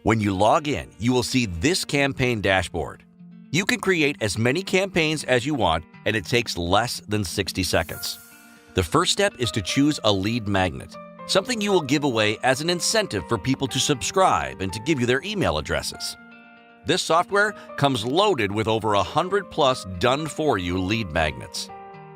When you log in, you will see this campaign dashboard. You can create as many campaigns as you want, and it takes less than 60 seconds. The first step is to choose a lead magnet, something you will give away as an incentive for people to subscribe and to give you their email addresses. This software comes loaded with over 100+ done-for-you lead magnets.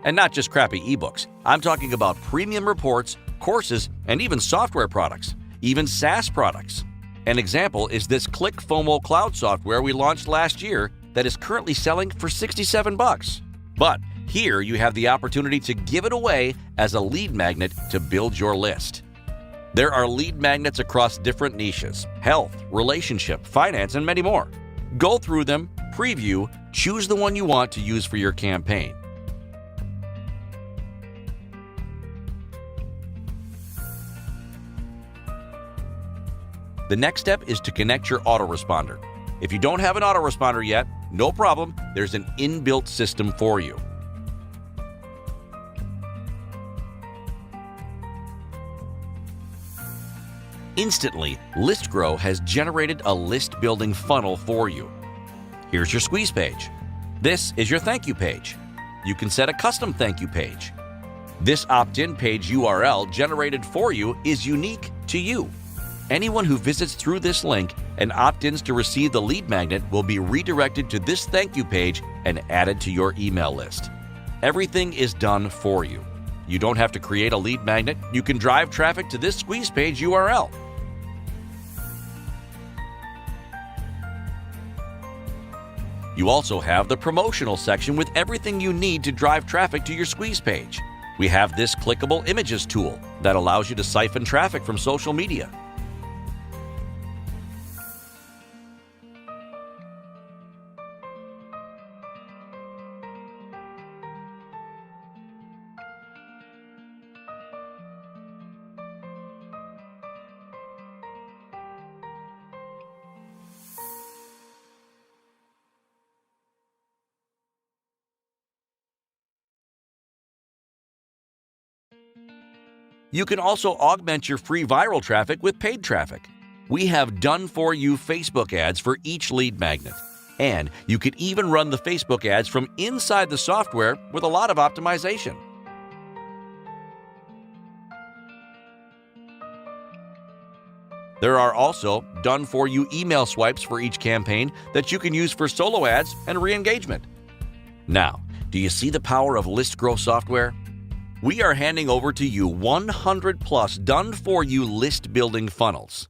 And not just crappy ebooks. I'm talking about premium reports, courses, and even software products, even SaaS products. An example is this ClickFOMO cloud software we launched last year that is currently selling for $67. But here you have the opportunity to give it away as a lead magnet to build your list. There are lead magnets across different niches: health, relationship, finance, and many more. Go through them, preview, choose the one you want to use for your campaign. The next step is to connect your autoresponder. If you don't have an autoresponder yet, no problem, there's an inbuilt system for you. Instantly, LeadGrow has generated a list-building funnel for you. Here's your squeeze page. This is your thank you page. You can set a custom thank you page. This opt-in page URL generated for you is unique to you. Anyone who visits through this link and opt-ins to receive the lead magnet will be redirected to this thank you page and added to your email list. Everything is done for you. You don't have to create a lead magnet. You can drive traffic to this squeeze page URL. You also have the promotional section with everything you need to drive traffic to your squeeze page. We have this clickable images tool that allows you to siphon traffic from social media. You can also augment your free viral traffic with paid traffic. We have done-for-you Facebook ads for each lead magnet. And you can even run the Facebook ads from inside the software with a lot of optimization. There are also done-for-you email swipes for each campaign that you can use for solo ads and re-engagement. Now, do you see the power of LeadGrow software? We are handing over to you 100+ done-for-you list-building funnels.